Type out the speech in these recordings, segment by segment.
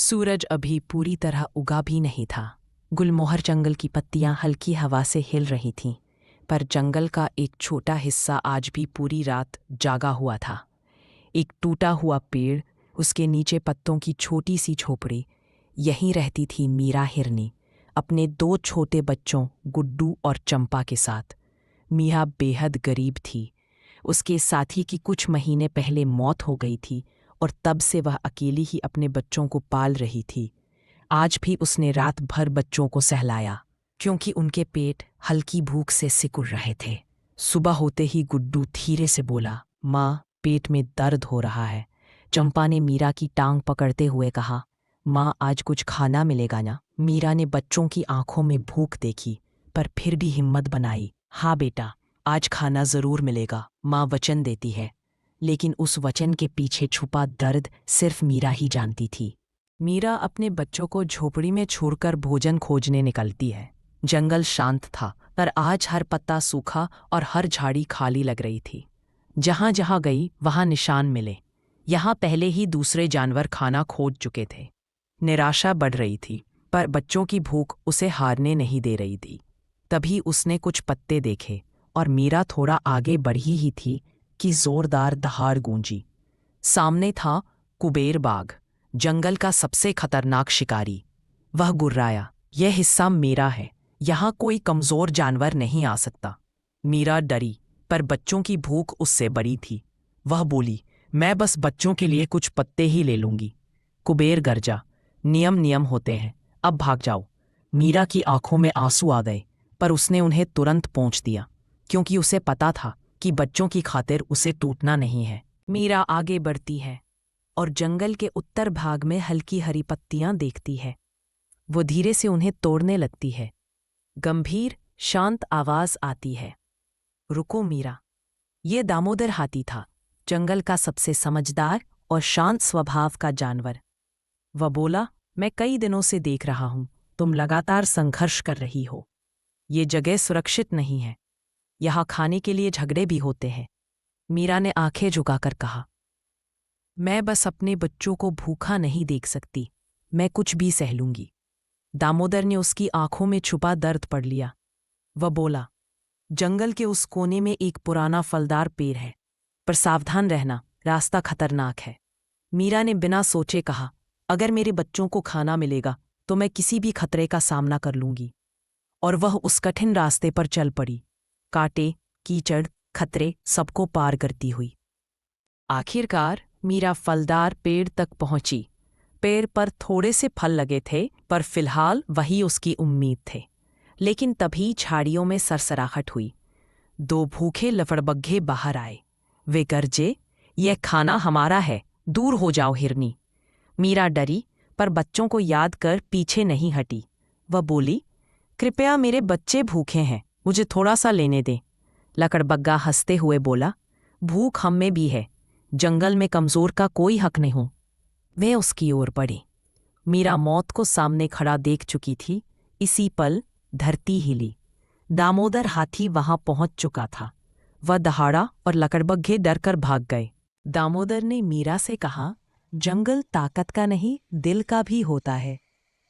सूरज अभी पूरी उगा उगा भी नहीं था। गुलमोहर जंगल की पत्तियां हल्की हवा से हिल रही थीं, पर जंगल का एक छोटा हिस्सा आज भी पूरी रात जागा हुआ था। एक टूटा हुआ पेड़, उसके नीचे पत्तों की छोटी सी झोपड़ी, यहीं रहती थी मीरा हिरनी अपने दो छोटे बच्चों गुड्डू और चंपा के साथ। मीरा बेहद गरीब थी। उसके साथी की कुछ महीने पहले मौत हो गई थी और तब से वह अकेली ही अपने बच्चों को पाल रही थी। आज भी उसने रात भर बच्चों को सहलाया, क्योंकि उनके पेट हल्की भूख से सिकुड़ रहे थे। सुबह होते ही गुड्डू धीरे से बोला, माँ, पेट में दर्द हो रहा है। चंपा ने मीरा की टांग पकड़ते हुए कहा, माँ, आज कुछ खाना मिलेगा ना? मीरा ने बच्चों की आंखों में भूख देखी, पर फिर भी हिम्मत बनाई। हाँ बेटा, आज खाना जरूर मिलेगा, माँ वचन देती है। लेकिन उस वचन के पीछे छुपा दर्द सिर्फ मीरा ही जानती थी। मीरा अपने बच्चों को झोपड़ी में छोड़कर भोजन खोजने निकलती है। जंगल शांत था, पर आज हर पत्ता सूखा और हर झाड़ी खाली लग रही थी। जहां जहां गई वहां निशान मिले। यहाँ पहले ही दूसरे जानवर खाना खोज चुके थे। निराशा बढ़ रही थी, पर बच्चों की भूख उसे हारने नहीं दे रही थी। तभी उसने कुछ पत्ते देखे और मीरा थोड़ा आगे बढ़ी ही थी कि जोरदार दहाड़ गूंजी। सामने था कुबेर बाघ, जंगल का सबसे खतरनाक शिकारी। वह गुर्राया, यह हिस्सा मेरा है, यहाँ कोई कमजोर जानवर नहीं आ सकता। मीरा डरी, पर बच्चों की भूख उससे बड़ी थी। वह बोली, मैं बस बच्चों के लिए कुछ पत्ते ही ले लूंगी। कुबेर गरजा, नियम नियम होते हैं, अब भाग जाओ। मीरा की आंखों में आंसू आ गए, पर उसने उन्हें तुरंत पोंछ दिया, क्योंकि उसे पता था कि बच्चों की खातिर उसे टूटना नहीं है। मीरा आगे बढ़ती है और जंगल के उत्तर भाग में हल्की हरी पत्तियां देखती है। वो धीरे से उन्हें तोड़ने लगती है। गंभीर शांत आवाज आती है, रुको मीरा। ये दामोदर हाथी था, जंगल का सबसे समझदार और शांत स्वभाव का जानवर। वह बोला, मैं कई दिनों से देख रहा हूं, तुम लगातार संघर्ष कर रही हो। ये जगह सुरक्षित नहीं है, यहाँ खाने के लिए झगड़े भी होते हैं। मीरा ने आंखें झुकाकर कहा, मैं बस अपने बच्चों को भूखा नहीं देख सकती, मैं कुछ भी सह लूंगी। दामोदर ने उसकी आंखों में छुपा दर्द पढ़ लिया। वह बोला, जंगल के उस कोने में एक पुराना फलदार पेड़ है, पर सावधान रहना, रास्ता खतरनाक है। मीरा ने बिना सोचे कहा, अगर मेरे बच्चों को खाना मिलेगा तो मैं किसी भी खतरे का सामना कर लूंगी। और वह उस कठिन रास्ते पर चल पड़ी, कांटे, कीचड़, खतरे सबको पार करती हुई। आखिरकार मीरा फलदार पेड़ तक पहुंची। पेड़ पर थोड़े से फल लगे थे, पर फिलहाल वही उसकी उम्मीद थे। लेकिन तभी झाड़ियों में सरसराहट हुई। दो भूखे लफड़बग्घे बाहर आए। वे गरजे, यह खाना हमारा है, दूर हो जाओ हिरनी। मीरा डरी, पर बच्चों को याद कर पीछे नहीं हटी। वह बोली, कृपया, मेरे बच्चे भूखे हैं, मुझे थोड़ा सा लेने दें। लकड़बग्गा हंसते हुए बोला, भूख हम में भी है, जंगल में कमजोर का कोई हक नहीं हो। वे उसकी ओर बढ़ी। मीरा मौत को सामने खड़ा देख चुकी थी। इसी पल धरती हिली। दामोदर हाथी वहां पहुंच चुका था। वह दहाड़ा और लकड़बग्घे डरकर भाग गए। दामोदर ने मीरा से कहा, जंगल ताकत का नहीं, दिल का भी होता है।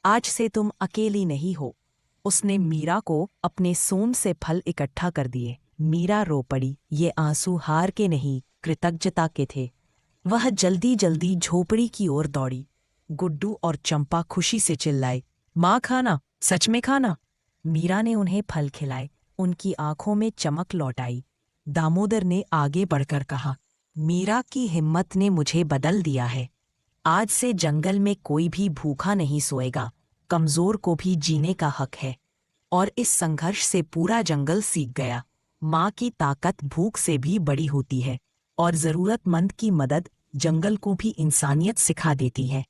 आज से तुम अकेली नहीं हो। उसने मीरा को अपने सोन से फल इकट्ठा कर दिए। मीरा रो पड़ी। ये आंसू हार के नहीं, कृतज्ञता के थे। वह जल्दी जल्दी झोपड़ी की ओर दौड़ी। गुड्डू और चंपा खुशी से चिल्लाए, माँ, खाना, सच में खाना। मीरा ने उन्हें फल खिलाए। उनकी आंखों में चमक लौट आई। दामोदर ने आगे बढ़कर कहा, मीरा की हिम्मत ने मुझे बदल दिया है। आज से जंगल में कोई भी भूखा नहीं सोएगा, कमजोर को भी जीने का हक है। और इस संघर्ष से पूरा जंगल सीख गया, माँ की ताकत भूख से भी बड़ी होती है, और जरूरतमंद की मदद जंगल को भी इंसानियत सिखा देती है।